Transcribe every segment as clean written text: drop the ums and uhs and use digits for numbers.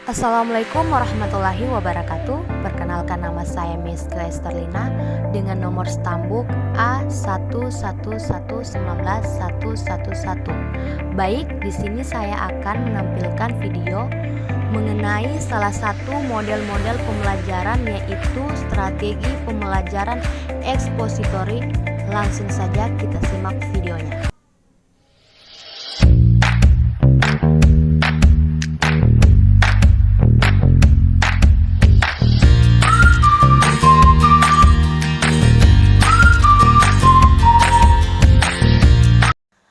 Assalamualaikum warahmatullahi wabarakatuh. Perkenalkan, nama saya Miss Esterlina dengan nomor stambuk A11919111. Baik, di sini saya akan menampilkan video mengenai salah satu model-model pembelajaran, yaitu strategi pembelajaran ekspositori. Langsung saja kita simak videonya.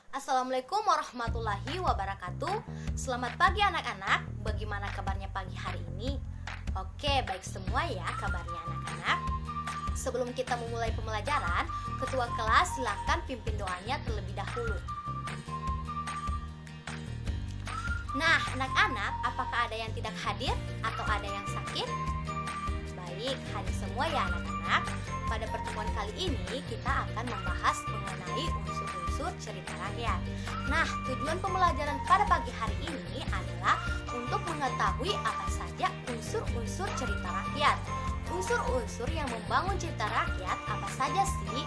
Assalamualaikum warahmatullahi wabarakatuh. Selamat pagi anak-anak. Bagaimana kabarnya pagi hari ini? Oke, baik semua ya kabarnya anak-anak. Sebelum kita memulai pembelajaran, ketua kelas silakan pimpin doanya terlebih dahulu. Nah, anak-anak, apakah ada yang tidak hadir atau ada yang sakit? Baik, hadir semua ya anak-anak. Pada pertemuan kali ini kita akan membahas mengenai unsur-unsur cerita rakyat. Nah, tujuan pembelajaran pada pagi hari ini adalah untuk mengetahui apa saja unsur-unsur cerita rakyat. Unsur-unsur yang membangun cerita rakyat apa saja sih?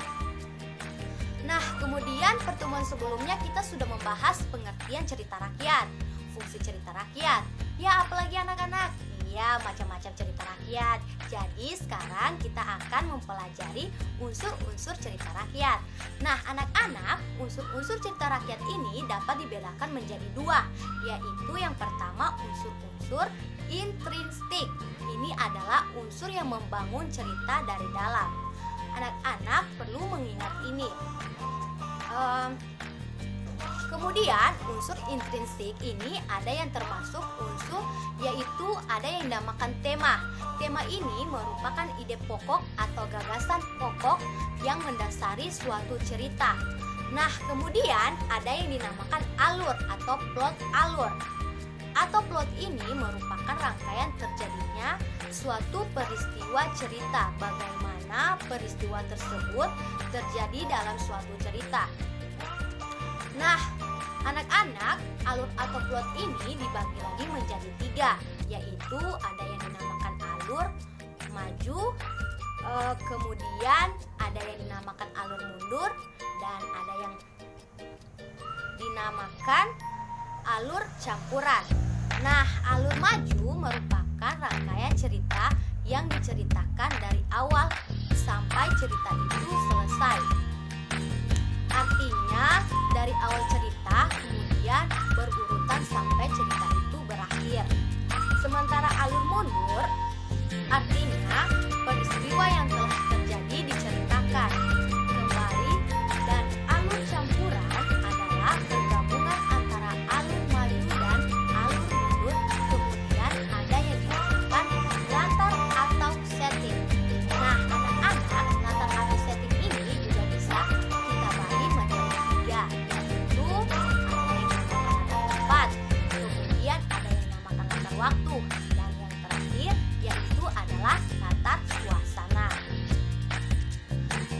Nah, kemudian pertemuan sebelumnya kita sudah membahas pengertian cerita rakyat, fungsi cerita rakyat. Ya, apalagi anak-anak? Ya, macam-macam cerita rakyat. Jadi sekarang kita akan mempelajari unsur-unsur cerita rakyat. Nah, anak-anak, unsur-unsur cerita rakyat ini dapat dibedakan menjadi dua, yaitu yang pertama unsur-unsur intrinsik. Ini adalah unsur yang membangun cerita dari dalam. Anak-anak perlu mengingat ini. Kemudian unsur intrinsik ini ada yang termasuk unsur, yaitu ada yang dinamakan tema. Tema ini merupakan ide pokok atau gagasan pokok yang mendasari suatu cerita. Nah, kemudian ada yang dinamakan alur atau plot alur. Atau plot ini merupakan rangkaian terjadinya suatu peristiwa cerita, bagaimana peristiwa tersebut terjadi dalam suatu cerita. Nah, anak-anak, alur atau plot ini dibagi lagi menjadi tiga, yaitu ada yang dinamakan alur maju, kemudian ada yang dinamakan alur mundur, dan ada yang dinamakan alur campuran. Nah, alur maju merupakan rangkaian cerita yang diceritakan dari awal sampai cerita itu selesai. Artinya dari awal cerita kemudian berurutan sampai cerita itu berakhir. Sementara alur mundur artinya peristiwa yang telah terjadi diceritakan kembali, dan alur campuran adalah pergabungan antara alur maju dan alur mundur. Kemudian ada yang dinamakan latar atau setting. Nah, anak-anak, latar atau setting ini juga bisa kita bagi menjadi tiga, yaitu ada yang dinamakan latar tempat, kemudian ada yang dinamakan latar waktu, dan yang terakhir yaitu adalah latar suasana.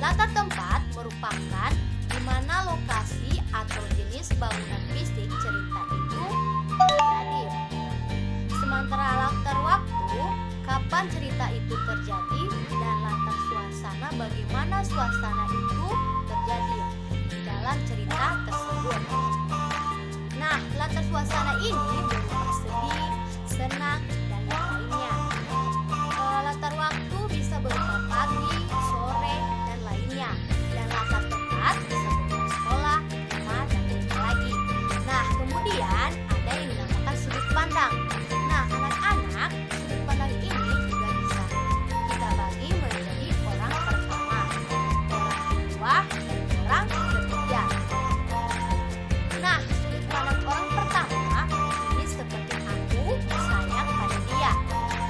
Latar tempat merupakan di mana lokasi atau jenis bangunan fisik cerita itu terjadi. Sementara latar waktu, kapan cerita itu terjadi, dan latar suasana, bagaimana suasana itu terjadi di dalam cerita tersebut. Nah, latar suasana ini berupa sedih, senang, dan yang lainnya. Latar waktu bisa berupa pagi, sore, dan lainnya. Dan latar tempat bisa berupa sekolah, rumah, dan lainnya lagi. Nah, kemudian ada yang dinamakan sudut pandang. Nah, anak-anak, sudut pandang ini juga bisa kita bagi menjadi orang pertama, orang kedua, dan orang ketiga. Nah, sudut pandang orang pertama ini seperti aku sayang pada dia.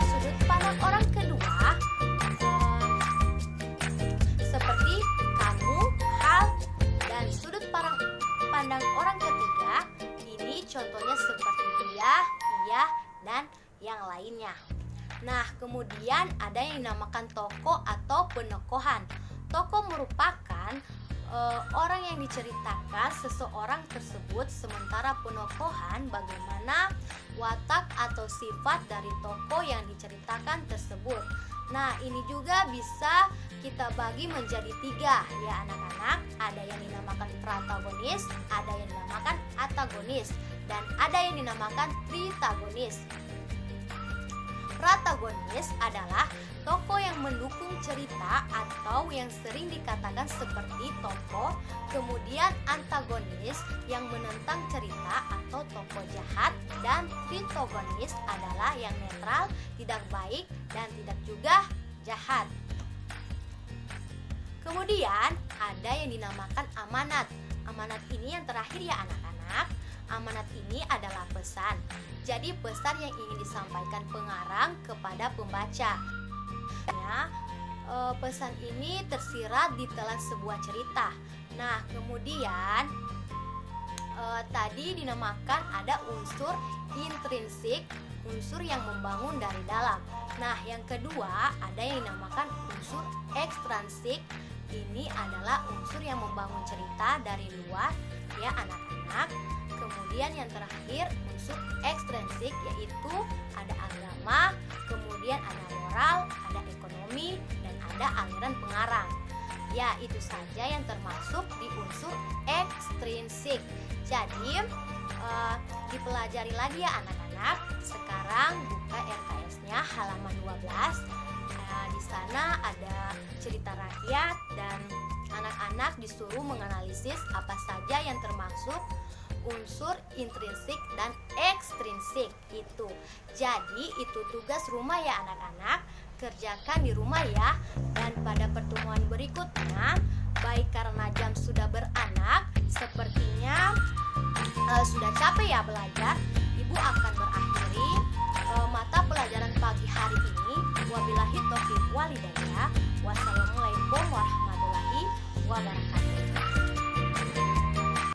Sudut pandang orang kedua seperti kamu, hal, dan sudut pandang orang ketiga ini contohnya seperti dia, ia, dan yang lainnya. Nah, kemudian ada yang dinamakan tokoh atau penokohan. Tokoh merupakan orang yang diceritakan seseorang tersebut, sementara penokohan bagaimana watak atau sifat dari tokoh yang diceritakan tersebut. Nah, ini juga bisa kita bagi menjadi 3 ya anak-anak. Ada yang dinamakan protagonis, ada yang dinamakan antagonis, dan ada yang dinamakan tritagonis. Protagonis adalah tokoh yang mendukung cerita atau yang sering dikatakan seperti tokoh. Kemudian antagonis yang menentang cerita atau tokoh jahat. Dan tritagonis adalah yang netral, tidak baik dan tidak juga jahat. Kemudian ada yang dinamakan amanat. Amanat ini yang terakhir ya anak-anak. Amanat ini adalah pesan. Jadi pesan yang ingin disampaikan pengarang kepada pembaca. Pesan ini tersirat di telan sebuah cerita. Nah, kemudian tadi dinamakan ada unsur intrinsik, unsur yang membangun dari dalam. Nah, yang kedua ada yang dinamakan unsur ekstrinsik. Ini adalah unsur yang membangun cerita dari luar ya anak-anak. Kemudian yang terakhir unsur ekstrinsik, yaitu ada agama, kemudian ada moral, ada ekonomi, dan ada aliran pengarang. Ya, itu saja yang termasuk di unsur ekstrinsik. Jadi dipelajari lagi ya anak-anak. Sekarang buka RKS-nya halaman 12. Di sana ada cerita rakyat dan anak-anak disuruh menganalisis apa saja yang termasuk unsur intrinsik dan ekstrinsik itu. Jadi itu tugas rumah ya anak-anak, kerjakan di rumah ya. Dan pada pertemuan berikutnya, baik karena jam sudah beranak, sepertinya sudah capek ya belajar, Ibu akan berakhiri mata pelajaran pagi hari ini. Wabillahi taufiq walhidayah.